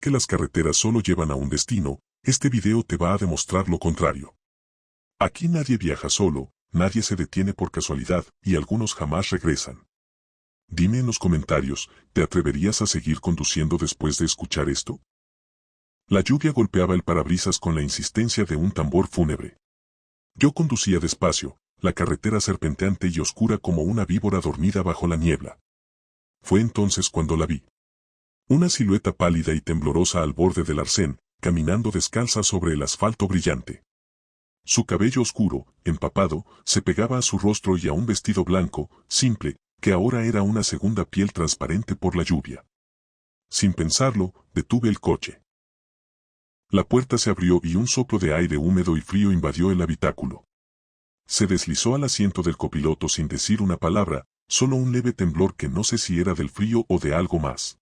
que las carreteras solo llevan a un destino, este video te va a demostrar lo contrario. Aquí nadie viaja solo, nadie se detiene por casualidad y algunos jamás regresan. Dime en los comentarios, ¿te atreverías a seguir conduciendo después de escuchar esto? La lluvia golpeaba el parabrisas con la insistencia de un tambor fúnebre. Yo conducía despacio, la carretera serpenteante y oscura como una víbora dormida bajo la niebla. Fue entonces cuando la vi. Una silueta pálida y temblorosa al borde del arcén, caminando descalza sobre el asfalto brillante. Su cabello oscuro, empapado, se pegaba a su rostro y a un vestido blanco, simple, que ahora era una segunda piel transparente por la lluvia. Sin pensarlo, detuve el coche. La puerta se abrió y un soplo de aire húmedo y frío invadió el habitáculo. Se deslizó al asiento del copiloto sin decir una palabra, solo un leve temblor que no sé si era del frío o de algo más.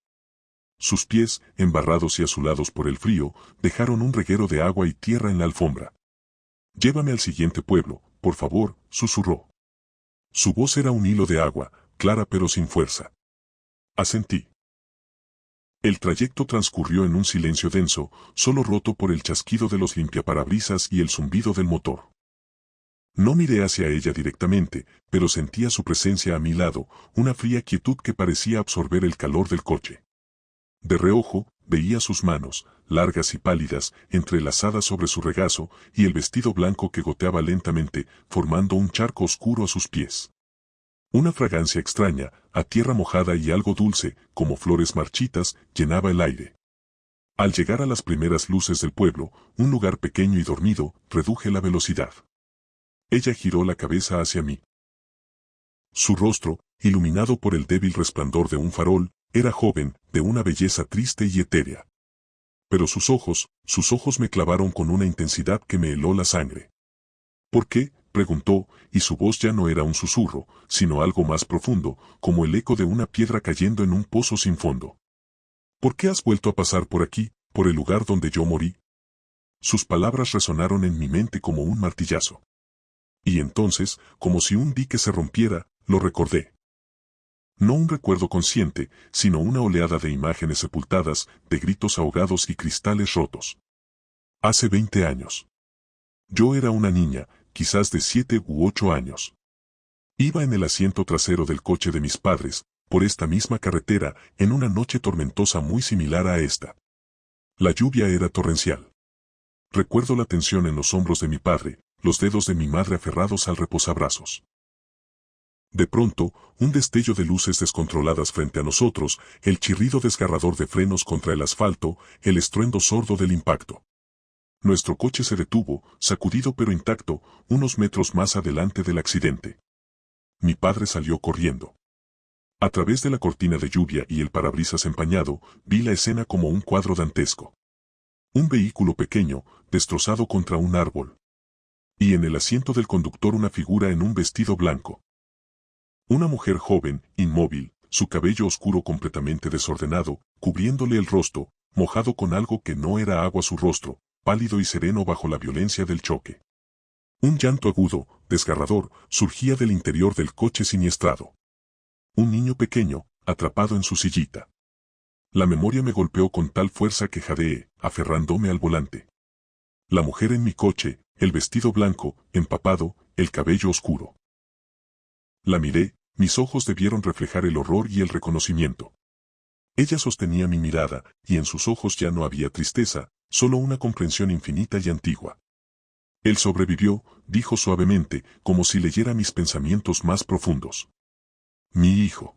Sus pies, embarrados y azulados por el frío, dejaron un reguero de agua y tierra en la alfombra. «Llévame al siguiente pueblo, por favor», susurró. Su voz era un hilo de agua, clara pero sin fuerza. Asentí. El trayecto transcurrió en un silencio denso, solo roto por el chasquido de los limpiaparabrisas y el zumbido del motor. No miré hacia ella directamente, pero sentía su presencia a mi lado, una fría quietud que parecía absorber el calor del coche. De reojo, veía sus manos, largas y pálidas, entrelazadas sobre su regazo, y el vestido blanco que goteaba lentamente, formando un charco oscuro a sus pies. Una fragancia extraña, a tierra mojada y algo dulce, como flores marchitas, llenaba el aire. Al llegar a las primeras luces del pueblo, un lugar pequeño y dormido, reduje la velocidad. Ella giró la cabeza hacia mí. Su rostro, iluminado por el débil resplandor de un farol, era joven, de una belleza triste y etérea. Pero sus ojos me clavaron con una intensidad que me heló la sangre. ¿Por qué?, preguntó, y su voz ya no era un susurro, sino algo más profundo, como el eco de una piedra cayendo en un pozo sin fondo. ¿Por qué has vuelto a pasar por aquí, por el lugar donde yo morí? Sus palabras resonaron en mi mente como un martillazo. Y entonces, como si un dique se rompiera, lo recordé. No un recuerdo consciente, sino una oleada de imágenes sepultadas, de gritos ahogados y cristales rotos. Hace 20 años. Yo era una niña, quizás de 7 u 8 años. Iba en el asiento trasero del coche de mis padres, por esta misma carretera, en una noche tormentosa muy similar a esta. La lluvia era torrencial. Recuerdo la tensión en los hombros de mi padre, los dedos de mi madre aferrados al reposabrazos. De pronto, un destello de luces descontroladas frente a nosotros, el chirrido desgarrador de frenos contra el asfalto, el estruendo sordo del impacto. Nuestro coche se detuvo, sacudido pero intacto, unos metros más adelante del accidente. Mi padre salió corriendo. A través de la cortina de lluvia y el parabrisas empañado, vi la escena como un cuadro dantesco. Un vehículo pequeño, destrozado contra un árbol. Y en el asiento del conductor una figura en un vestido blanco. Una mujer joven, inmóvil, su cabello oscuro completamente desordenado, cubriéndole el rostro, mojado con algo que no era agua su rostro, pálido y sereno bajo la violencia del choque. Un llanto agudo, desgarrador, surgía del interior del coche siniestrado. Un niño pequeño, atrapado en su sillita. La memoria me golpeó con tal fuerza que jadeé, aferrándome al volante. La mujer en mi coche, el vestido blanco, empapado, el cabello oscuro. La miré, mis ojos debieron reflejar el horror y el reconocimiento. Ella sostenía mi mirada, y en sus ojos ya no había tristeza, solo una comprensión infinita y antigua. Él sobrevivió, dijo suavemente, como si leyera mis pensamientos más profundos. Mi hijo.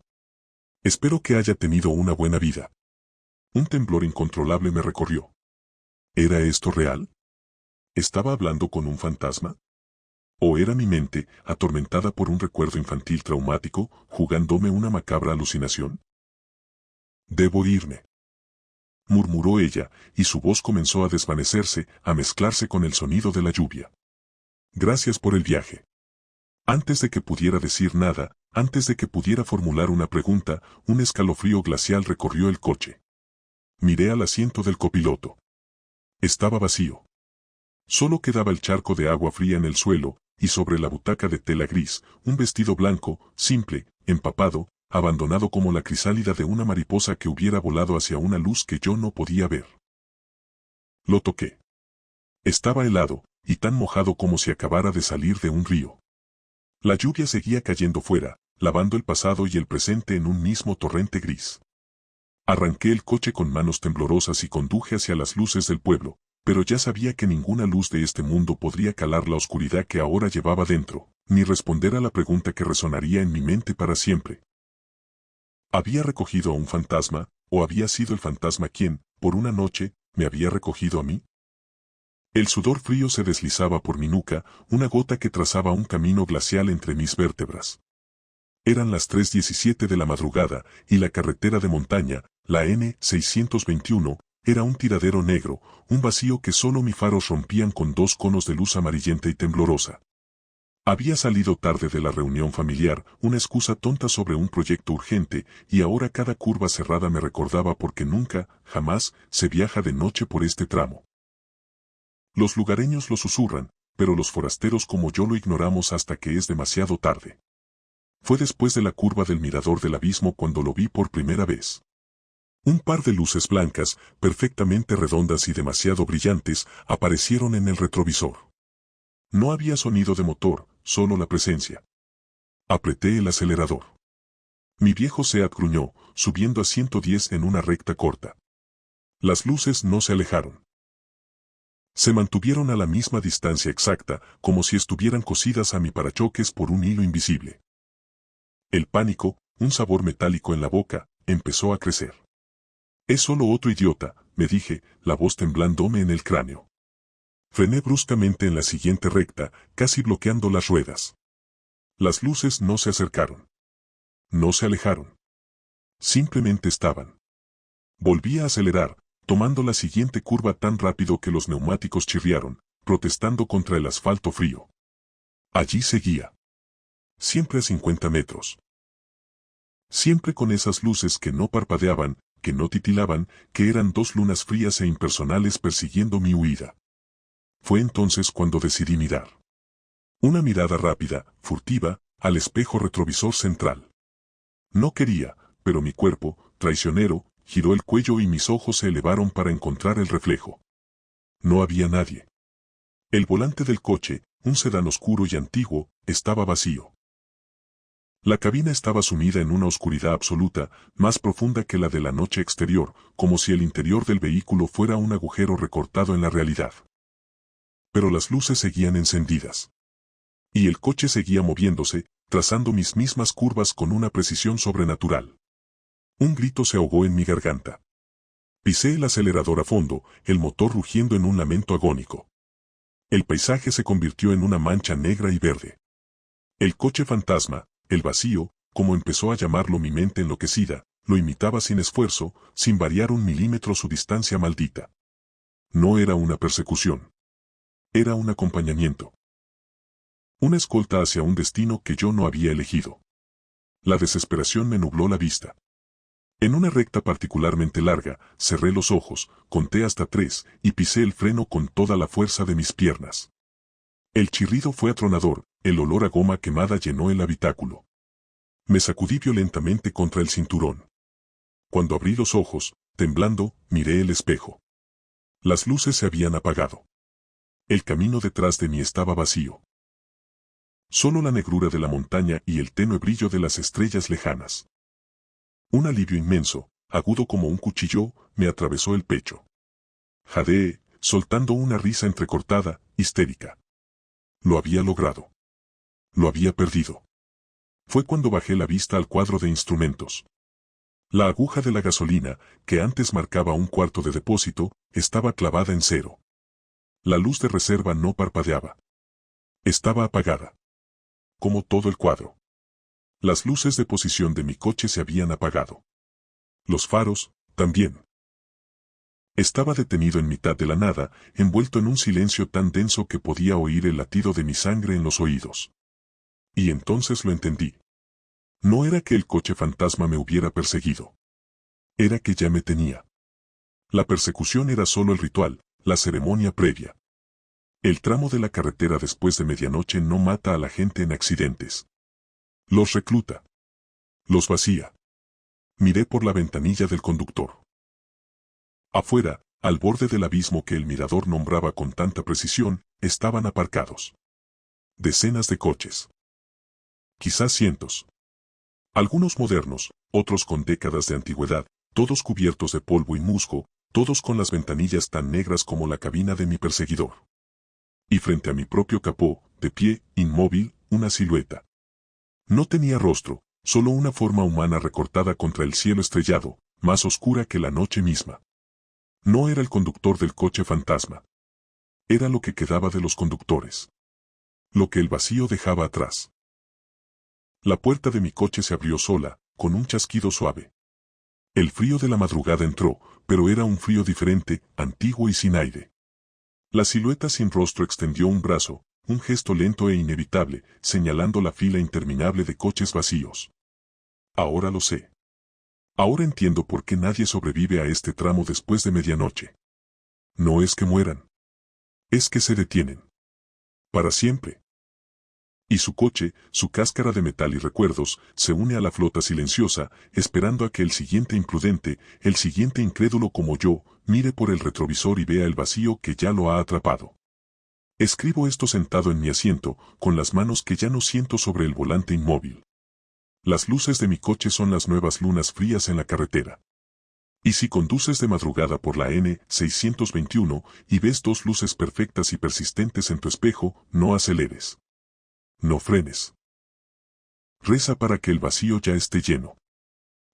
Espero que haya tenido una buena vida. Un temblor incontrolable me recorrió. ¿Era esto real? ¿Estaba hablando con un fantasma? ¿O era mi mente, atormentada por un recuerdo infantil traumático, jugándome una macabra alucinación? Debo irme, murmuró ella, y su voz comenzó a desvanecerse, a mezclarse con el sonido de la lluvia. Gracias por el viaje. Antes de que pudiera decir nada, antes de que pudiera formular una pregunta, un escalofrío glacial recorrió el coche. Miré al asiento del copiloto. Estaba vacío. Solo quedaba el charco de agua fría en el suelo, y sobre la butaca de tela gris, un vestido blanco, simple, empapado, abandonado como la crisálida de una mariposa que hubiera volado hacia una luz que yo no podía ver. Lo toqué. Estaba helado, y tan mojado como si acabara de salir de un río. La lluvia seguía cayendo fuera, lavando el pasado y el presente en un mismo torrente gris. Arranqué el coche con manos temblorosas y conduje hacia las luces del pueblo, pero ya sabía que ninguna luz de este mundo podría calar la oscuridad que ahora llevaba dentro, ni responder a la pregunta que resonaría en mi mente para siempre. ¿Había recogido a un fantasma, o había sido el fantasma quien, por una noche, me había recogido a mí? El sudor frío se deslizaba por mi nuca, una gota que trazaba un camino glacial entre mis vértebras. Eran las 3:17 de la madrugada, y la carretera de montaña, la N621, era un tiradero negro, un vacío que solo mis faros rompían con dos conos de luz amarillenta y temblorosa. Había salido tarde de la reunión familiar, una excusa tonta sobre un proyecto urgente, y ahora cada curva cerrada me recordaba porque nunca, jamás, se viaja de noche por este tramo. Los lugareños lo susurran, pero los forasteros como yo lo ignoramos hasta que es demasiado tarde. Fue después de la curva del mirador del abismo cuando lo vi por primera vez. Un par de luces blancas, perfectamente redondas y demasiado brillantes, aparecieron en el retrovisor. No había sonido de motor, solo la presencia. Apreté el acelerador. Mi viejo Seat gruñó, subiendo a 110 en una recta corta. Las luces no se alejaron. Se mantuvieron a la misma distancia exacta, como si estuvieran cosidas a mi parachoques por un hilo invisible. El pánico, un sabor metálico en la boca, empezó a crecer. Es solo otro idiota, me dije, la voz temblándome en el cráneo. Frené bruscamente en la siguiente recta, casi bloqueando las ruedas. Las luces no se acercaron. No se alejaron. Simplemente estaban. Volví a acelerar, tomando la siguiente curva tan rápido que los neumáticos chirriaron, protestando contra el asfalto frío. Allí seguía. Siempre a 50 metros. Siempre con esas luces que no parpadeaban, que no titilaban, que eran dos lunas frías e impersonales persiguiendo mi huida. Fue entonces cuando decidí mirar. Una mirada rápida, furtiva, al espejo retrovisor central. No quería, pero mi cuerpo, traicionero, giró el cuello y mis ojos se elevaron para encontrar el reflejo. No había nadie. El volante del coche, un sedán oscuro y antiguo, estaba vacío. La cabina estaba sumida en una oscuridad absoluta, más profunda que la de la noche exterior, como si el interior del vehículo fuera un agujero recortado en la realidad. Pero las luces seguían encendidas. Y el coche seguía moviéndose, trazando mis mismas curvas con una precisión sobrenatural. Un grito se ahogó en mi garganta. Pisé el acelerador a fondo, el motor rugiendo en un lamento agónico. El paisaje se convirtió en una mancha negra y verde. El coche fantasma, el vacío, como empezó a llamarlo mi mente enloquecida, lo imitaba sin esfuerzo, sin variar un milímetro su distancia maldita. No era una persecución. Era un acompañamiento. Una escolta hacia un destino que yo no había elegido. La desesperación me nubló la vista. En una recta particularmente larga, cerré los ojos, conté hasta 3 y pisé el freno con toda la fuerza de mis piernas. El chirrido fue atronador, el olor a goma quemada llenó el habitáculo. Me sacudí violentamente contra el cinturón. Cuando abrí los ojos, temblando, miré el espejo. Las luces se habían apagado. El camino detrás de mí estaba vacío. Solo la negrura de la montaña y el tenue brillo de las estrellas lejanas. Un alivio inmenso, agudo como un cuchillo, me atravesó el pecho. Jadeé, soltando una risa entrecortada, histérica. Lo había logrado. Lo había perdido. Fue cuando bajé la vista al cuadro de instrumentos. La aguja de la gasolina, que antes marcaba un cuarto de depósito, estaba clavada en 0. La luz de reserva no parpadeaba. Estaba apagada. Como todo el cuadro. Las luces de posición de mi coche se habían apagado. Los faros, también. Estaba detenido en mitad de la nada, envuelto en un silencio tan denso que podía oír el latido de mi sangre en los oídos. Y entonces lo entendí. No era que el coche fantasma me hubiera perseguido. Era que ya me tenía. La persecución era solo el ritual, la ceremonia previa. El tramo de la carretera después de medianoche no mata a la gente en accidentes. Los recluta. Los vacía. Miré por la ventanilla del conductor. Afuera, al borde del abismo que el mirador nombraba con tanta precisión, estaban aparcados decenas de coches. Quizás cientos. Algunos modernos, otros con décadas de antigüedad, todos cubiertos de polvo y musgo, todos con las ventanillas tan negras como la cabina de mi perseguidor. Y frente a mi propio capó, de pie, inmóvil, una silueta. No tenía rostro, solo una forma humana recortada contra el cielo estrellado, más oscura que la noche misma. No era el conductor del coche fantasma. Era lo que quedaba de los conductores. Lo que el vacío dejaba atrás. La puerta de mi coche se abrió sola, con un chasquido suave. El frío de la madrugada entró, pero era un frío diferente, antiguo y sin aire. La silueta sin rostro extendió un brazo, un gesto lento e inevitable, señalando la fila interminable de coches vacíos. Ahora lo sé. Ahora entiendo por qué nadie sobrevive a este tramo después de medianoche. No es que mueran. Es que se detienen. Para siempre. Y su coche, su cáscara de metal y recuerdos, se une a la flota silenciosa, esperando a que el siguiente imprudente, el siguiente incrédulo como yo, mire por el retrovisor y vea el vacío que ya lo ha atrapado. Escribo esto sentado en mi asiento, con las manos que ya no siento sobre el volante inmóvil. Las luces de mi coche son las nuevas lunas frías en la carretera. Y si conduces de madrugada por la N621 y ves dos luces perfectas y persistentes en tu espejo, no aceleres. No frenes. Reza para que el vacío ya esté lleno.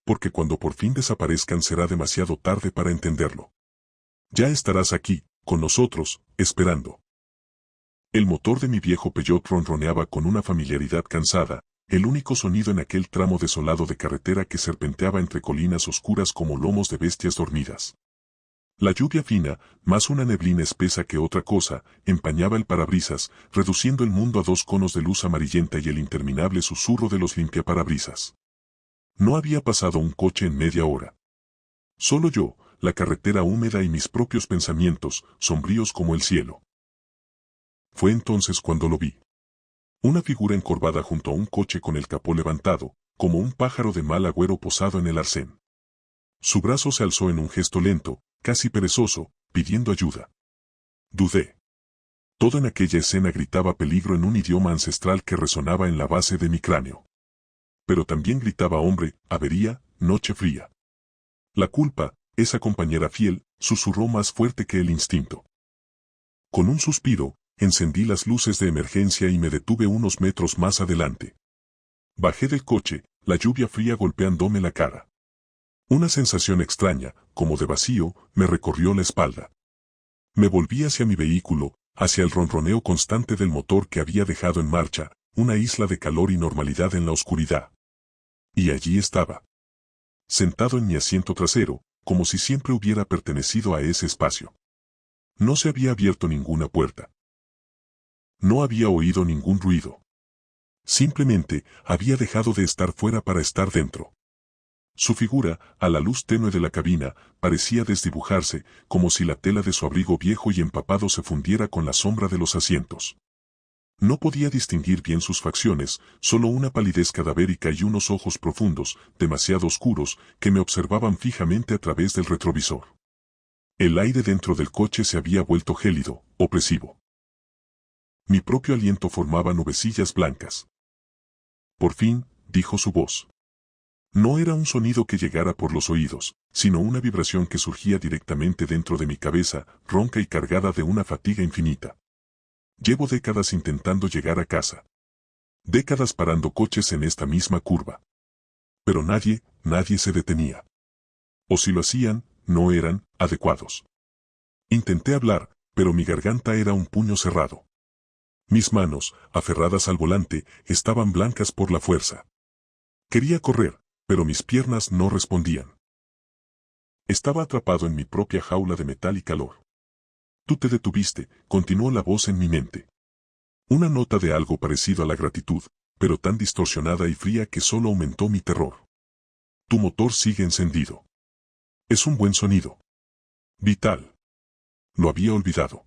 Porque cuando por fin desaparezcan será demasiado tarde para entenderlo. Ya estarás aquí, con nosotros, esperando. El motor de mi viejo Peugeot ronroneaba con una familiaridad cansada, el único sonido en aquel tramo desolado de carretera que serpenteaba entre colinas oscuras como lomos de bestias dormidas. La lluvia fina, más una neblina espesa que otra cosa, empañaba el parabrisas, reduciendo el mundo a dos conos de luz amarillenta y el interminable susurro de los limpiaparabrisas. No había pasado un coche en media hora. Solo yo, la carretera húmeda y mis propios pensamientos, sombríos como el cielo. Fue entonces cuando lo vi. Una figura encorvada junto a un coche con el capó levantado, como un pájaro de mal agüero posado en el arcén. Su brazo se alzó en un gesto lento, casi perezoso, pidiendo ayuda. Dudé. Todo en aquella escena gritaba peligro en un idioma ancestral que resonaba en la base de mi cráneo. Pero también gritaba hombre, avería, noche fría. La culpa, esa compañera fiel, susurró más fuerte que el instinto. Con un suspiro, encendí las luces de emergencia y me detuve unos metros más adelante. Bajé del coche, la lluvia fría golpeándome la cara. Una sensación extraña, como de vacío, me recorrió la espalda. Me volví hacia mi vehículo, hacia el ronroneo constante del motor que había dejado en marcha, una isla de calor y normalidad en la oscuridad. Y allí estaba. Sentado en mi asiento trasero, como si siempre hubiera pertenecido a ese espacio. No se había abierto ninguna puerta. No había oído ningún ruido. Simplemente, había dejado de estar fuera para estar dentro. Su figura, a la luz tenue de la cabina, parecía desdibujarse, como si la tela de su abrigo viejo y empapado se fundiera con la sombra de los asientos. No podía distinguir bien sus facciones, solo una palidez cadavérica y unos ojos profundos, demasiado oscuros, que me observaban fijamente a través del retrovisor. El aire dentro del coche se había vuelto gélido, opresivo. Mi propio aliento formaba nubecillas blancas. Por fin, dijo su voz. No era un sonido que llegara por los oídos, sino una vibración que surgía directamente dentro de mi cabeza, ronca y cargada de una fatiga infinita. Llevo décadas intentando llegar a casa. Décadas parando coches en esta misma curva. Pero nadie se detenía. O si lo hacían, no eran adecuados. Intenté hablar, pero mi garganta era un puño cerrado. Mis manos, aferradas al volante, estaban blancas por la fuerza. Quería correr, pero mis piernas no respondían. Estaba atrapado en mi propia jaula de metal y calor. Tú te detuviste, continuó la voz en mi mente. Una nota de algo parecido a la gratitud, pero tan distorsionada y fría que solo aumentó mi terror. Tu motor sigue encendido. Es un buen sonido. Vital. Lo había olvidado.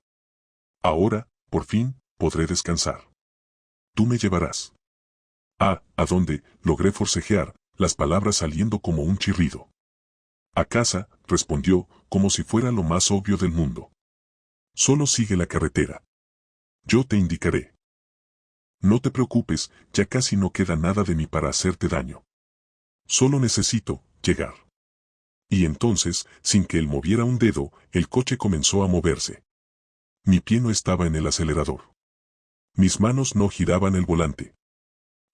Ahora, por fin, podré descansar. Tú me llevarás. ¿A dónde? Logré forcejear, las palabras saliendo como un chirrido. A casa, respondió, como si fuera lo más obvio del mundo. Solo sigue la carretera. Yo te indicaré. No te preocupes, ya casi no queda nada de mí para hacerte daño. Solo necesito llegar. Y entonces, sin que él moviera un dedo, el coche comenzó a moverse. Mi pie no estaba en el acelerador. Mis manos no giraban el volante.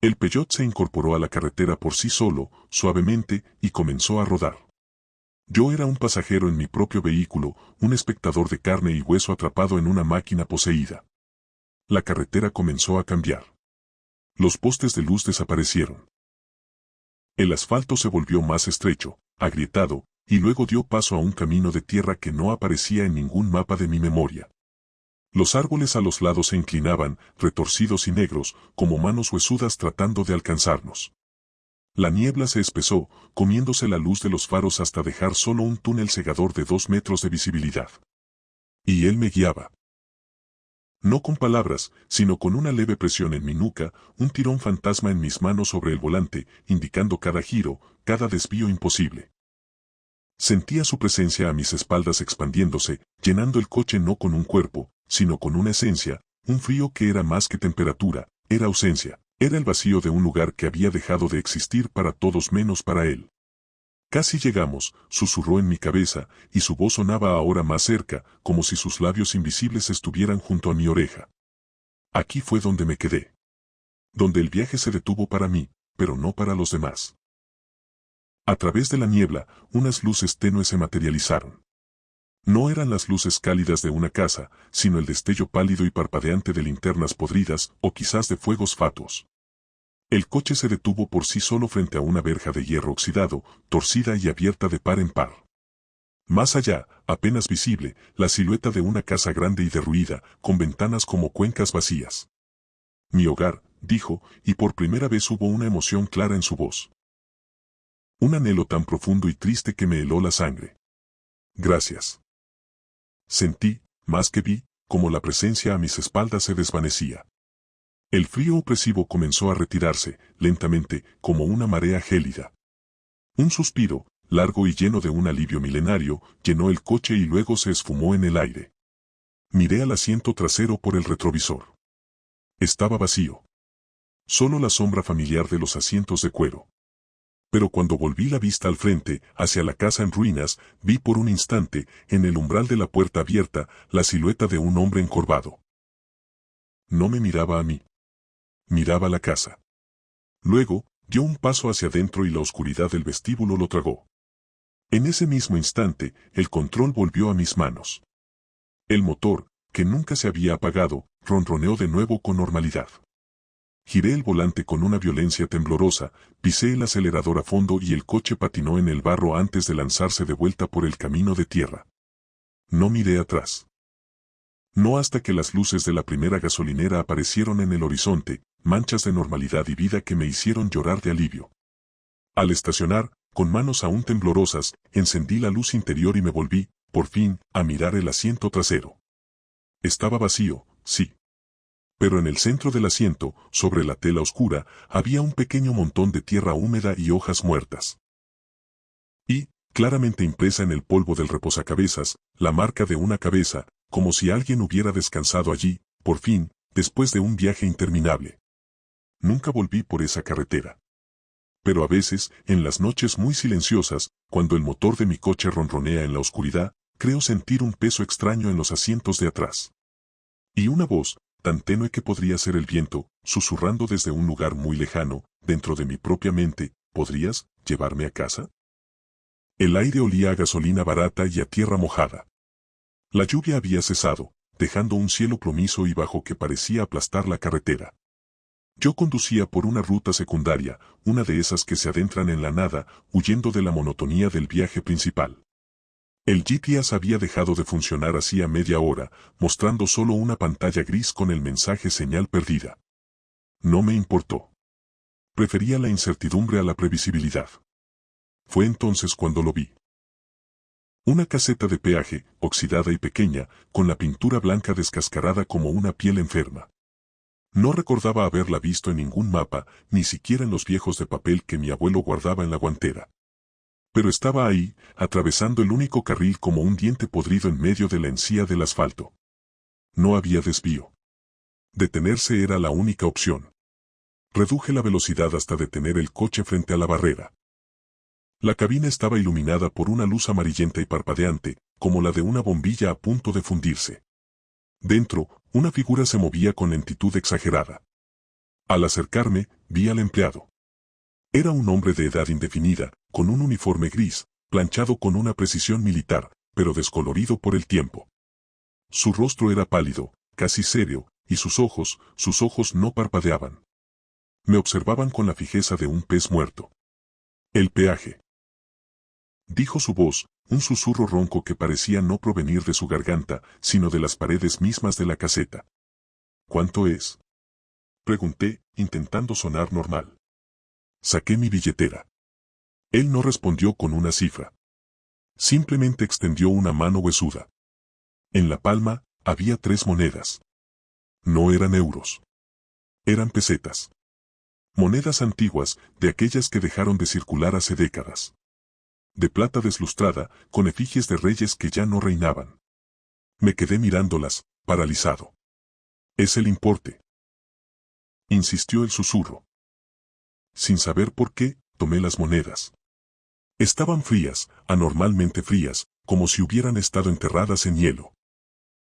El Peugeot se incorporó a la carretera por sí solo, suavemente, y comenzó a rodar. Yo era un pasajero en mi propio vehículo, un espectador de carne y hueso atrapado en una máquina poseída. La carretera comenzó a cambiar. Los postes de luz desaparecieron. El asfalto se volvió más estrecho, agrietado, y luego dio paso a un camino de tierra que no aparecía en ningún mapa de mi memoria. Los árboles a los lados se inclinaban, retorcidos y negros, como manos huesudas tratando de alcanzarnos. La niebla se espesó, comiéndose la luz de los faros hasta dejar solo un túnel cegador de 2 metros de visibilidad. Y él me guiaba. No con palabras, sino con una leve presión en mi nuca, un tirón fantasma en mis manos sobre el volante, indicando cada giro, cada desvío imposible. Sentía su presencia a mis espaldas expandiéndose, llenando el coche no con un cuerpo, sino con una esencia, un frío que era más que temperatura, era ausencia, era el vacío de un lugar que había dejado de existir para todos menos para él. Casi llegamos, susurró en mi cabeza, y su voz sonaba ahora más cerca, como si sus labios invisibles estuvieran junto a mi oreja. Aquí fue donde me quedé. Donde el viaje se detuvo para mí, pero no para los demás. A través de la niebla, unas luces tenues se materializaron. No eran las luces cálidas de una casa, sino el destello pálido y parpadeante de linternas podridas, o quizás de fuegos fatuos. El coche se detuvo por sí solo frente a una verja de hierro oxidado, torcida y abierta de par en par. Más allá, apenas visible, la silueta de una casa grande y derruida, con ventanas como cuencas vacías. Mi hogar, dijo, y por primera vez hubo una emoción clara en su voz. Un anhelo tan profundo y triste que me heló la sangre. Gracias. Sentí, más que vi, como la presencia a mis espaldas se desvanecía. El frío opresivo comenzó a retirarse, lentamente, como una marea gélida. Un suspiro, largo y lleno de un alivio milenario, llenó el coche y luego se esfumó en el aire. Miré al asiento trasero por el retrovisor. Estaba vacío. Solo la sombra familiar de los asientos de cuero. Pero cuando volví la vista al frente, hacia la casa en ruinas, vi por un instante, en el umbral de la puerta abierta, la silueta de un hombre encorvado. No me miraba a mí. Miraba la casa. Luego, dio un paso hacia adentro y la oscuridad del vestíbulo lo tragó. En ese mismo instante, el control volvió a mis manos. El motor, que nunca se había apagado, ronroneó de nuevo con normalidad. Giré el volante con una violencia temblorosa, pisé el acelerador a fondo y el coche patinó en el barro antes de lanzarse de vuelta por el camino de tierra. No miré atrás. No hasta que las luces de la primera gasolinera aparecieron en el horizonte, manchas de normalidad y vida que me hicieron llorar de alivio. Al estacionar, con manos aún temblorosas, encendí la luz interior y me volví, por fin, a mirar el asiento trasero. Estaba vacío, sí. Pero en el centro del asiento, sobre la tela oscura, había un pequeño montón de tierra húmeda y hojas muertas. Y, claramente impresa en el polvo del reposacabezas, la marca de una cabeza, como si alguien hubiera descansado allí, por fin, después de un viaje interminable. Nunca volví por esa carretera. Pero a veces, en las noches muy silenciosas, cuando el motor de mi coche ronronea en la oscuridad, creo sentir un peso extraño en los asientos de atrás. Y una voz, tan tenue que podría ser el viento, susurrando desde un lugar muy lejano, dentro de mi propia mente, ¿podrías llevarme a casa? El aire olía a gasolina barata y a tierra mojada. La lluvia había cesado, dejando un cielo plomizo y bajo que parecía aplastar la carretera. Yo conducía por una ruta secundaria, una de esas que se adentran en la nada, huyendo de la monotonía del viaje principal. El GPS había dejado de funcionar hacía media hora, mostrando solo una pantalla gris con el mensaje señal perdida. No me importó. Prefería la incertidumbre a la previsibilidad. Fue entonces cuando lo vi. Una caseta de peaje, oxidada y pequeña, con la pintura blanca descascarada como una piel enferma. No recordaba haberla visto en ningún mapa, ni siquiera en los viejos de papel que mi abuelo guardaba en la guantera. Pero estaba ahí, atravesando el único carril como un diente podrido en medio de la encía del asfalto. No había desvío. Detenerse era la única opción. Reduje la velocidad hasta detener el coche frente a la barrera. La cabina estaba iluminada por una luz amarillenta y parpadeante, como la de una bombilla a punto de fundirse. Dentro, una figura se movía con lentitud exagerada. Al acercarme, vi al empleado. Era un hombre de edad indefinida, con un uniforme gris, planchado con una precisión militar, pero descolorido por el tiempo. Su rostro era pálido, casi serio, y sus ojos no parpadeaban. Me observaban con la fijeza de un pez muerto. El peaje. Dijo su voz, un susurro ronco que parecía no provenir de su garganta, sino de las paredes mismas de la caseta. ¿Cuánto es? Pregunté, intentando sonar normal. Saqué mi billetera. Él no respondió con una cifra. Simplemente extendió una mano huesuda. En la palma, había 3 monedas. No eran euros. Eran pesetas. Monedas antiguas, de aquellas que dejaron de circular hace décadas. De plata deslustrada, con efigies de reyes que ya no reinaban. Me quedé mirándolas, paralizado. Es el importe. Insistió el susurro. Sin saber por qué, tomé las monedas. Estaban frías, anormalmente frías, como si hubieran estado enterradas en hielo.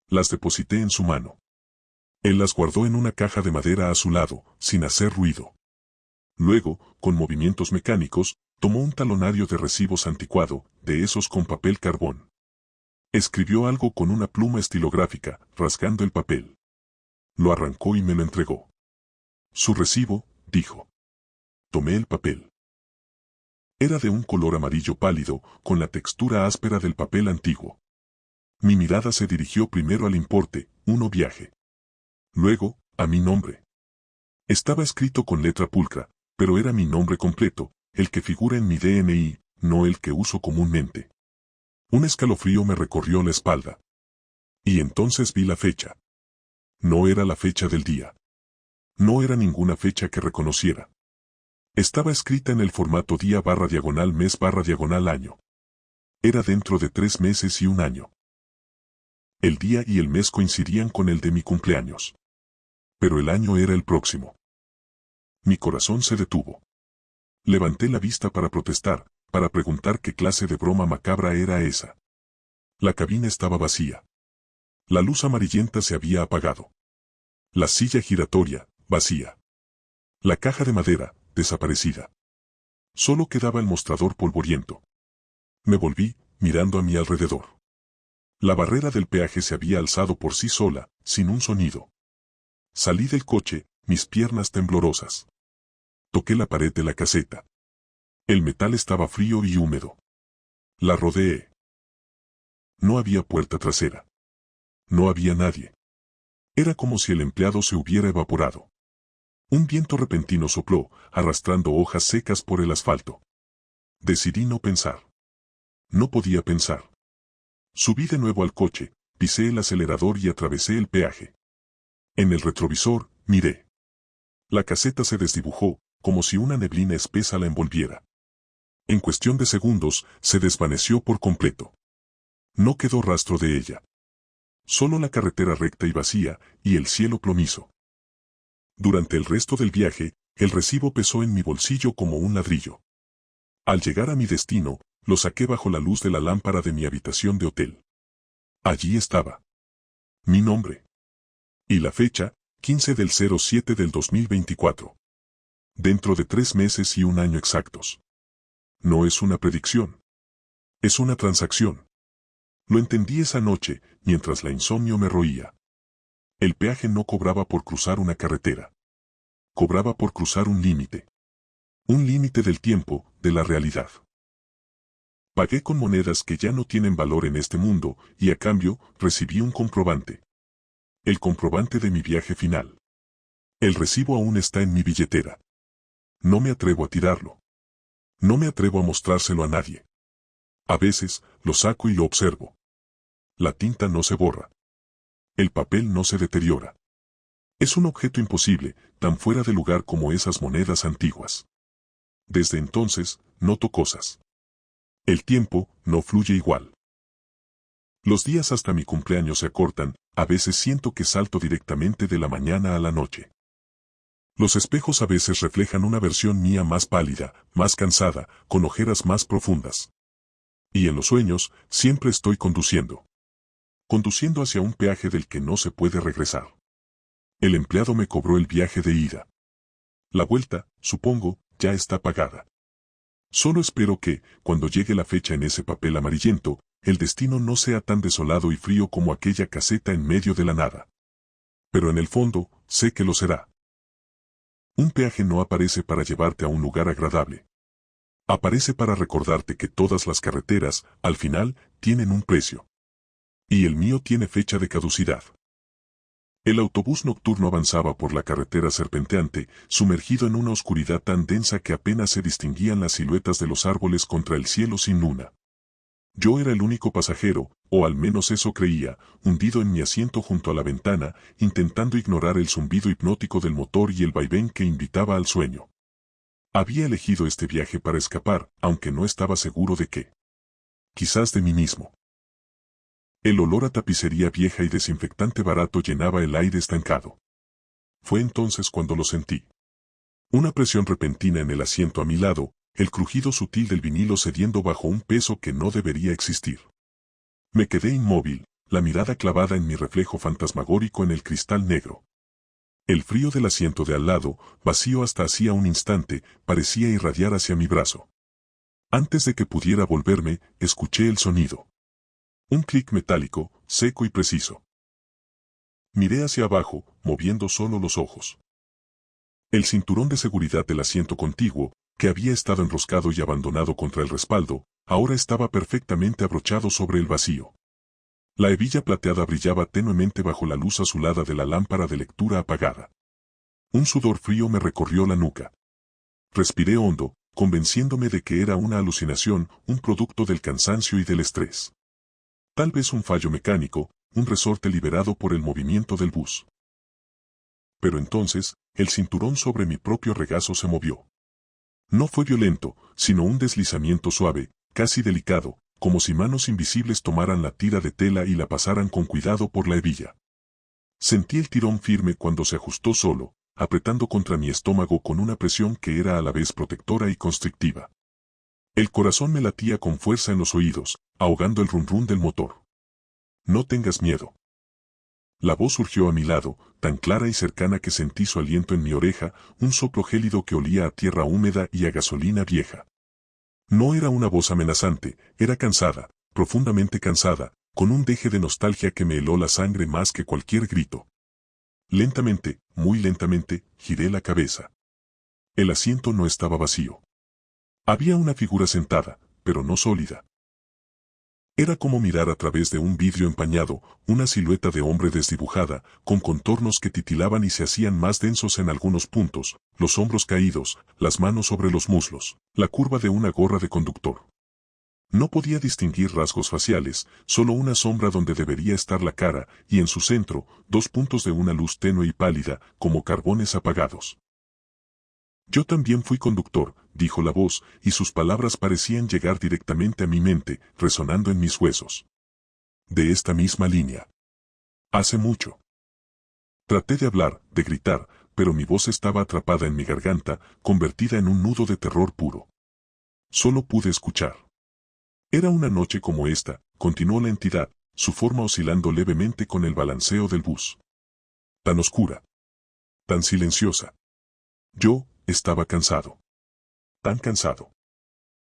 Las deposité en su mano. Él las guardó en una caja de madera a su lado, sin hacer ruido. Luego, con movimientos mecánicos, tomó un talonario de recibos anticuado, de esos con papel carbón. Escribió algo con una pluma estilográfica, rasgando el papel. Lo arrancó y me lo entregó. Su recibo, dijo. Tomé el papel. Era de un color amarillo pálido, con la textura áspera del papel antiguo. Mi mirada se dirigió primero al importe, uno viaje. Luego, a mi nombre. Estaba escrito con letra pulcra, pero era mi nombre completo, el que figura en mi DNI, no el que uso comúnmente. Un escalofrío me recorrió la espalda. Y entonces vi la fecha. No era la fecha del día. No era ninguna fecha que reconociera. Estaba escrita en el formato día/mes/año. Era dentro de 3 meses y 1 año. El día y el mes coincidían con el de mi cumpleaños. Pero el año era el próximo. Mi corazón se detuvo. Levanté la vista para protestar, para preguntar qué clase de broma macabra era esa. La cabina estaba vacía. La luz amarillenta se había apagado. La silla giratoria, vacía. La caja de madera, desaparecida. Solo quedaba el mostrador polvoriento. Me volví, mirando a mi alrededor. La barrera del peaje se había alzado por sí sola, sin un sonido. Salí del coche, mis piernas temblorosas. Toqué la pared de la caseta. El metal estaba frío y húmedo. La rodeé. No había puerta trasera. No había nadie. Era como si el empleado se hubiera evaporado. Un viento repentino sopló, arrastrando hojas secas por el asfalto. Decidí no pensar. No podía pensar. Subí de nuevo al coche, pisé el acelerador y atravesé el peaje. En el retrovisor, miré. La caseta se desdibujó, como si una neblina espesa la envolviera. En cuestión de segundos, se desvaneció por completo. No quedó rastro de ella. Solo la carretera recta y vacía, y el cielo plomizo. Durante el resto del viaje, el recibo pesó en mi bolsillo como un ladrillo. Al llegar a mi destino, lo saqué bajo la luz de la lámpara de mi habitación de hotel. Allí estaba. Mi nombre. Y la fecha, 15/07 del 2024. Dentro de 3 meses y 1 año exactos. No es una predicción. Es una transacción. Lo entendí esa noche, mientras la insomnio me roía. El peaje no cobraba por cruzar una carretera. Cobraba por cruzar un límite. Un límite del tiempo, de la realidad. Pagué con monedas que ya no tienen valor en este mundo, y a cambio, recibí un comprobante. El comprobante de mi viaje final. El recibo aún está en mi billetera. No me atrevo a tirarlo. No me atrevo a mostrárselo a nadie. A veces, lo saco y lo observo. La tinta no se borra. El papel no se deteriora. Es un objeto imposible, tan fuera de lugar como esas monedas antiguas. Desde entonces, noto cosas. El tiempo no fluye igual. Los días hasta mi cumpleaños se acortan, a veces siento que salto directamente de la mañana a la noche. Los espejos a veces reflejan una versión mía más pálida, más cansada, con ojeras más profundas. Y en los sueños, siempre estoy conduciendo. Conduciendo hacia un peaje del que no se puede regresar. El empleado me cobró el viaje de ida. La vuelta, supongo, ya está pagada. Solo espero que, cuando llegue la fecha en ese papel amarillento, el destino no sea tan desolado y frío como aquella caseta en medio de la nada. Pero en el fondo, sé que lo será. Un peaje no aparece para llevarte a un lugar agradable. Aparece para recordarte que todas las carreteras, al final, tienen un precio. Y el mío tiene fecha de caducidad. El autobús nocturno avanzaba por la carretera serpenteante, sumergido en una oscuridad tan densa que apenas se distinguían las siluetas de los árboles contra el cielo sin luna. Yo era el único pasajero, o al menos eso creía, hundido en mi asiento junto a la ventana, intentando ignorar el zumbido hipnótico del motor y el vaivén que invitaba al sueño. Había elegido este viaje para escapar, aunque no estaba seguro de qué. Quizás de mí mismo. El olor a tapicería vieja y desinfectante barato llenaba el aire estancado. Fue entonces cuando lo sentí. Una presión repentina en el asiento a mi lado, el crujido sutil del vinilo cediendo bajo un peso que no debería existir. Me quedé inmóvil, la mirada clavada en mi reflejo fantasmagórico en el cristal negro. El frío del asiento de al lado, vacío hasta hacía un instante, parecía irradiar hacia mi brazo. Antes de que pudiera volverme, escuché el sonido. Un clic metálico, seco y preciso. Miré hacia abajo, moviendo solo los ojos. El cinturón de seguridad del asiento contiguo, que había estado enroscado y abandonado contra el respaldo, ahora estaba perfectamente abrochado sobre el vacío. La hebilla plateada brillaba tenuemente bajo la luz azulada de la lámpara de lectura apagada. Un sudor frío me recorrió la nuca. Respiré hondo, convenciéndome de que era una alucinación, un producto del cansancio y del estrés. Tal vez un fallo mecánico, un resorte liberado por el movimiento del bus. Pero entonces, el cinturón sobre mi propio regazo se movió. No fue violento, sino un deslizamiento suave, casi delicado, como si manos invisibles tomaran la tira de tela y la pasaran con cuidado por la hebilla. Sentí el tirón firme cuando se ajustó solo, apretando contra mi estómago con una presión que era a la vez protectora y constrictiva. El corazón me latía con fuerza en los oídos, ahogando el rum rum del motor. No tengas miedo. La voz surgió a mi lado, tan clara y cercana que sentí su aliento en mi oreja, un soplo gélido que olía a tierra húmeda y a gasolina vieja. No era una voz amenazante, era cansada, profundamente cansada, con un deje de nostalgia que me heló la sangre más que cualquier grito. Lentamente, muy lentamente, giré la cabeza. El asiento no estaba vacío. Había una figura sentada, pero no sólida. Era como mirar a través de un vidrio empañado, una silueta de hombre desdibujada, con contornos que titilaban y se hacían más densos en algunos puntos, los hombros caídos, las manos sobre los muslos, la curva de una gorra de conductor. No podía distinguir rasgos faciales, solo una sombra donde debería estar la cara, y en su centro, dos puntos de una luz tenue y pálida, como carbones apagados. Yo también fui conductor, dijo la voz, y sus palabras parecían llegar directamente a mi mente, resonando en mis huesos. De esta misma línea. Hace mucho. Traté de hablar, de gritar, pero mi voz estaba atrapada en mi garganta, convertida en un nudo de terror puro. Solo pude escuchar. Era una noche como esta, continuó la entidad, su forma oscilando levemente con el balanceo del bus. Tan oscura. Tan silenciosa. Yo, estaba cansado. Tan cansado.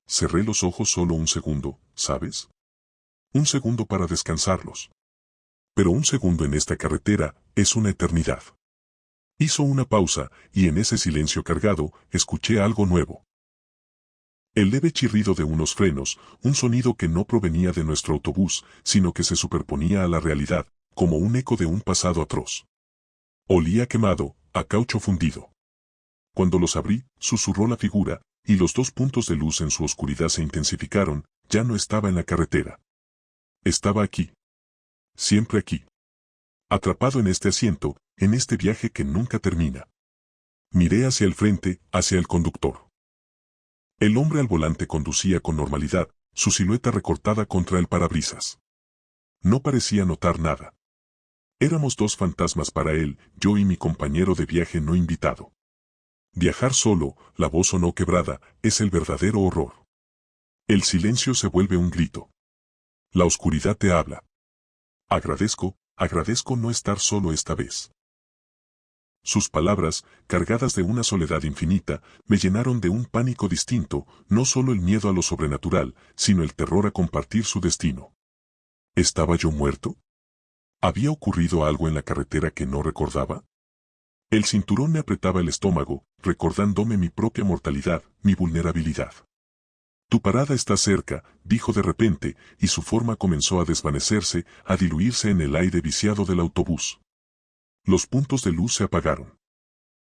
Cerré los ojos solo un segundo, ¿sabes? Un segundo para descansarlos. Pero un segundo en esta carretera es una eternidad. Hizo una pausa, y en ese silencio cargado, escuché algo nuevo. El leve chirrido de unos frenos, un sonido que no provenía de nuestro autobús, sino que se superponía a la realidad, como un eco de un pasado atroz. Olía quemado, a caucho fundido. Cuando los abrí, susurró la figura, y los dos puntos de luz en su oscuridad se intensificaron, ya no estaba en la carretera. Estaba aquí. Siempre aquí. Atrapado en este asiento, en este viaje que nunca termina. Miré hacia el frente, hacia el conductor. El hombre al volante conducía con normalidad, su silueta recortada contra el parabrisas. No parecía notar nada. Éramos dos fantasmas para él, yo y mi compañero de viaje no invitado. Viajar solo, la voz sonó quebrada, es el verdadero horror. El silencio se vuelve un grito. La oscuridad te habla. Agradezco no estar solo esta vez. Sus palabras, cargadas de una soledad infinita, me llenaron de un pánico distinto, no solo el miedo a lo sobrenatural, sino el terror a compartir su destino. ¿Estaba yo muerto? ¿Había ocurrido algo en la carretera que no recordaba? El cinturón me apretaba el estómago, recordándome mi propia mortalidad, mi vulnerabilidad. Tu parada está cerca, dijo de repente, y su forma comenzó a desvanecerse, a diluirse en el aire viciado del autobús. Los puntos de luz se apagaron.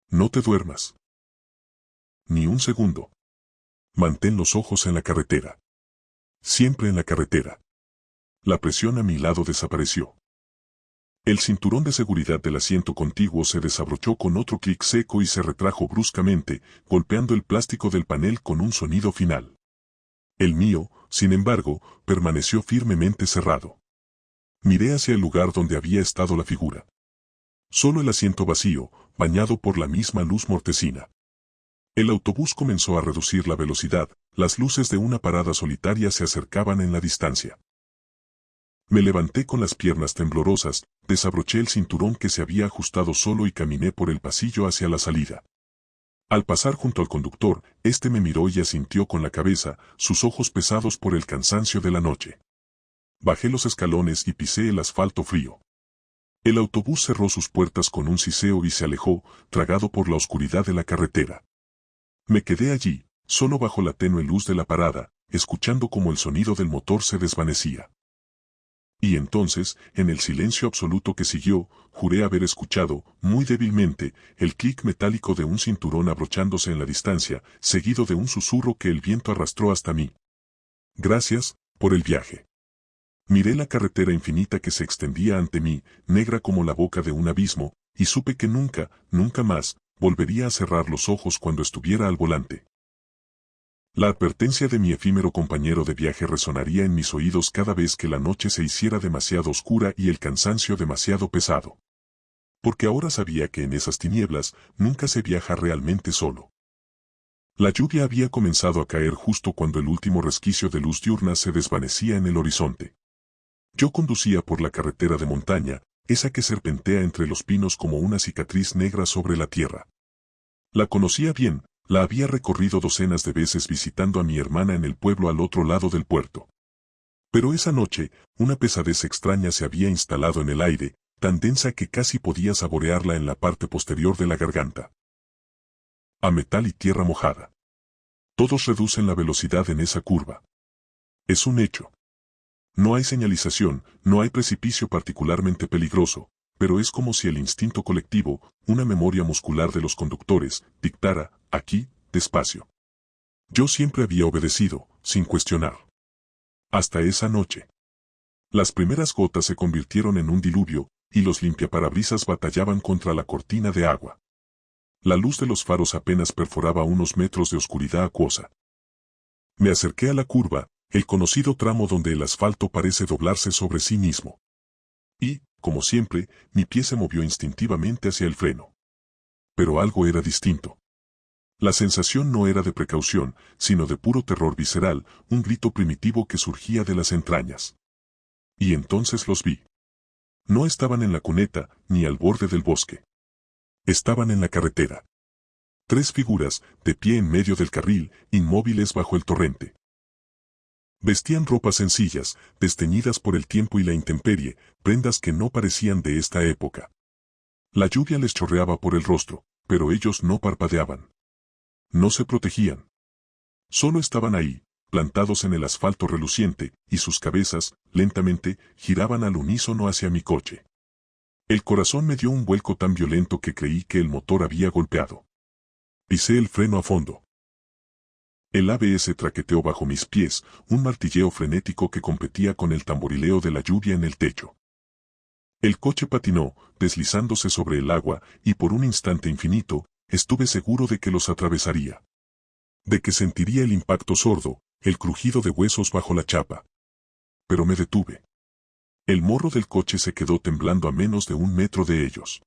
No te duermas. Ni un segundo. Mantén los ojos en la carretera. Siempre en la carretera. La presión a mi lado desapareció. El cinturón de seguridad del asiento contiguo se desabrochó con otro clic seco y se retrajo bruscamente, golpeando el plástico del panel con un sonido final. El mío, sin embargo, permaneció firmemente cerrado. Miré hacia el lugar donde había estado la figura. Solo el asiento vacío, bañado por la misma luz mortecina. El autobús comenzó a reducir la velocidad, las luces de una parada solitaria se acercaban en la distancia. Me levanté con las piernas temblorosas, desabroché el cinturón que se había ajustado solo y caminé por el pasillo hacia la salida. Al pasar junto al conductor, este me miró y asintió con la cabeza, sus ojos pesados por el cansancio de la noche. Bajé los escalones y pisé el asfalto frío. El autobús cerró sus puertas con un siseo y se alejó, tragado por la oscuridad de la carretera. Me quedé allí, solo bajo la tenue luz de la parada, escuchando cómo el sonido del motor se desvanecía. Y entonces, en el silencio absoluto que siguió, juré haber escuchado, muy débilmente, el clic metálico de un cinturón abrochándose en la distancia, seguido de un susurro que el viento arrastró hasta mí. Gracias, por el viaje. Miré la carretera infinita que se extendía ante mí, negra como la boca de un abismo, y supe que nunca, nunca más, volvería a cerrar los ojos cuando estuviera al volante. La advertencia de mi efímero compañero de viaje resonaría en mis oídos cada vez que la noche se hiciera demasiado oscura y el cansancio demasiado pesado. Porque ahora sabía que en esas tinieblas nunca se viaja realmente solo. La lluvia había comenzado a caer justo cuando el último resquicio de luz diurna se desvanecía en el horizonte. Yo conducía por la carretera de montaña, esa que serpentea entre los pinos como una cicatriz negra sobre la tierra. La conocía bien, la había recorrido docenas de veces visitando a mi hermana en el pueblo al otro lado del puerto. Pero esa noche, una pesadez extraña se había instalado en el aire, tan densa que casi podía saborearla en la parte posterior de la garganta. A metal y tierra mojada. Todos reducen la velocidad en esa curva. Es un hecho. No hay señalización, no hay precipicio particularmente peligroso, pero es como si el instinto colectivo, una memoria muscular de los conductores, dictara, aquí, despacio. Yo siempre había obedecido, sin cuestionar. Hasta esa noche. Las primeras gotas se convirtieron en un diluvio, y los limpiaparabrisas batallaban contra la cortina de agua. La luz de los faros apenas perforaba unos metros de oscuridad acuosa. Me acerqué a la curva, el conocido tramo donde el asfalto parece doblarse sobre sí mismo. Y, como siempre, mi pie se movió instintivamente hacia el freno. Pero algo era distinto. La sensación no era de precaución, sino de puro terror visceral, un grito primitivo que surgía de las entrañas. Y entonces los vi. No estaban en la cuneta, ni al borde del bosque. Estaban en la carretera. 3 figuras, de pie en medio del carril, inmóviles bajo el torrente. Vestían ropas sencillas, desteñidas por el tiempo y la intemperie, prendas que no parecían de esta época. La lluvia les chorreaba por el rostro, pero ellos no parpadeaban. No se protegían. Solo estaban ahí, plantados en el asfalto reluciente, y sus cabezas, lentamente, giraban al unísono hacia mi coche. El corazón me dio un vuelco tan violento que creí que el motor había golpeado. Pisé el freno a fondo. El ABS traqueteó bajo mis pies, un martilleo frenético que competía con el tamborileo de la lluvia en el techo. El coche patinó, deslizándose sobre el agua, y por un instante infinito, estuve seguro de que los atravesaría. De que sentiría el impacto sordo, el crujido de huesos bajo la chapa. Pero me detuve. El morro del coche se quedó temblando a menos de 1 metro de ellos.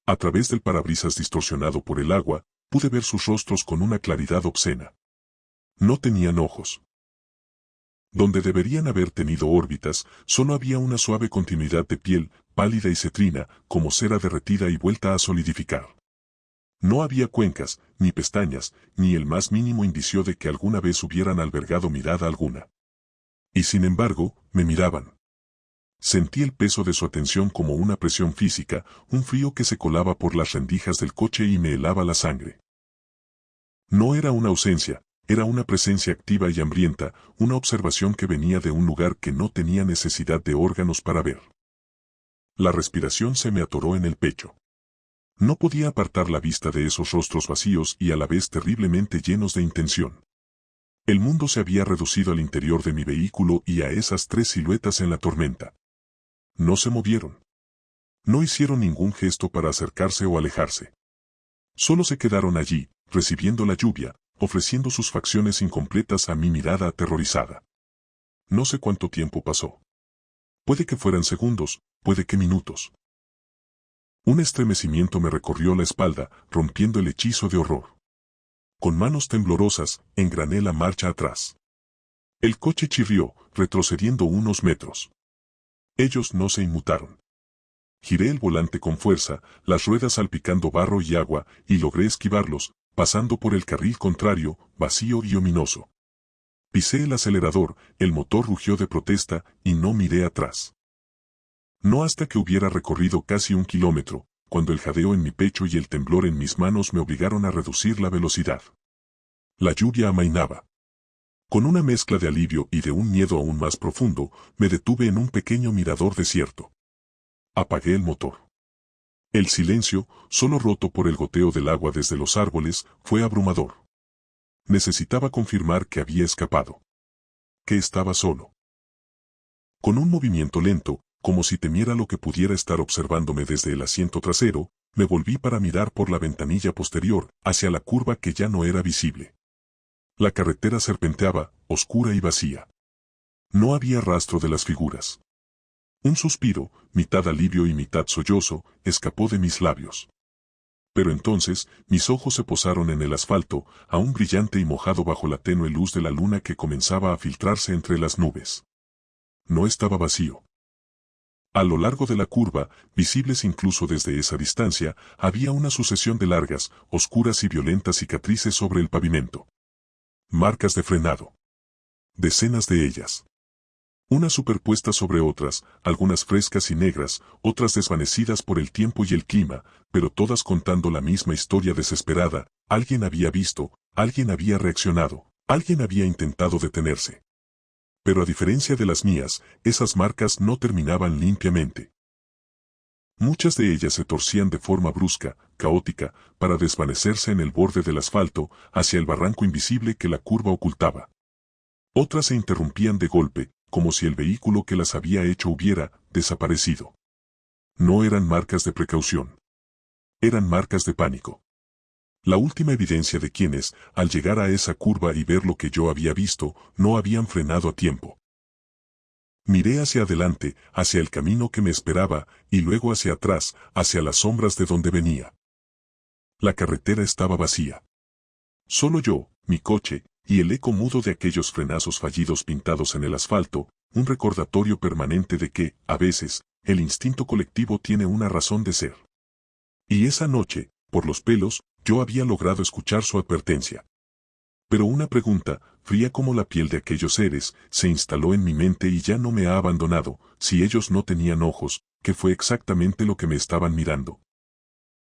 A través del parabrisas distorsionado por el agua, pude ver sus rostros con una claridad obscena. No tenían ojos. Donde deberían haber tenido órbitas, solo había una suave continuidad de piel, pálida y cetrina, como cera derretida y vuelta a solidificar. No había cuencas, ni pestañas, ni el más mínimo indicio de que alguna vez hubieran albergado mirada alguna. Y sin embargo, me miraban. Sentí el peso de su atención como una presión física, un frío que se colaba por las rendijas del coche y me helaba la sangre. No era una ausencia, era una presencia activa y hambrienta, una observación que venía de un lugar que no tenía necesidad de órganos para ver. La respiración se me atoró en el pecho. No podía apartar la vista de esos rostros vacíos y a la vez terriblemente llenos de intención. El mundo se había reducido al interior de mi vehículo y a esas 3 siluetas en la tormenta. No se movieron. No hicieron ningún gesto para acercarse o alejarse. Solo se quedaron allí, recibiendo la lluvia, ofreciendo sus facciones incompletas a mi mirada aterrorizada. No sé cuánto tiempo pasó. Puede que fueran segundos, puede que minutos. Un estremecimiento me recorrió la espalda, rompiendo el hechizo de horror. Con manos temblorosas, engrané la marcha atrás. El coche chirrió, retrocediendo unos metros. Ellos no se inmutaron. Giré el volante con fuerza, las ruedas salpicando barro y agua, y logré esquivarlos, pasando por el carril contrario, vacío y ominoso. Pisé el acelerador, el motor rugió de protesta, y no miré atrás. No hasta que hubiera recorrido casi 1 kilómetro, cuando el jadeo en mi pecho y el temblor en mis manos me obligaron a reducir la velocidad. La lluvia amainaba. Con una mezcla de alivio y de un miedo aún más profundo, me detuve en un pequeño mirador desierto. Apagué el motor. El silencio, solo roto por el goteo del agua desde los árboles, fue abrumador. Necesitaba confirmar que había escapado. Que estaba solo. Con un movimiento lento, como si temiera lo que pudiera estar observándome desde el asiento trasero, me volví para mirar por la ventanilla posterior, hacia la curva que ya no era visible. La carretera serpenteaba, oscura y vacía. No había rastro de las figuras. Un suspiro, mitad alivio y mitad sollozo, escapó de mis labios. Pero entonces, mis ojos se posaron en el asfalto, aún brillante y mojado bajo la tenue luz de la luna que comenzaba a filtrarse entre las nubes. No estaba vacío. A lo largo de la curva, visibles incluso desde esa distancia, había una sucesión de largas, oscuras y violentas cicatrices sobre el pavimento. Marcas de frenado. Decenas de ellas. Unas superpuestas sobre otras, algunas frescas y negras, otras desvanecidas por el tiempo y el clima, pero todas contando la misma historia desesperada. Alguien había visto, alguien había reaccionado, alguien había intentado detenerse. Pero a diferencia de las mías, esas marcas no terminaban limpiamente. Muchas de ellas se torcían de forma brusca, caótica, para desvanecerse en el borde del asfalto, hacia el barranco invisible que la curva ocultaba. Otras se interrumpían de golpe, como si el vehículo que las había hecho hubiera desaparecido. No eran marcas de precaución. Eran marcas de pánico. La última evidencia de quienes, al llegar a esa curva y ver lo que yo había visto, no habían frenado a tiempo. Miré hacia adelante, hacia el camino que me esperaba, y luego hacia atrás, hacia las sombras de donde venía. La carretera estaba vacía. Solo yo, mi coche, y el eco mudo de aquellos frenazos fallidos pintados en el asfalto, un recordatorio permanente de que, a veces, el instinto colectivo tiene una razón de ser. Y esa noche, por los pelos, yo había logrado escuchar su advertencia. Pero una pregunta, fría como la piel de aquellos seres, se instaló en mi mente y ya no me ha abandonado. Si ellos no tenían ojos, ¿qué fue exactamente lo que me estaban mirando?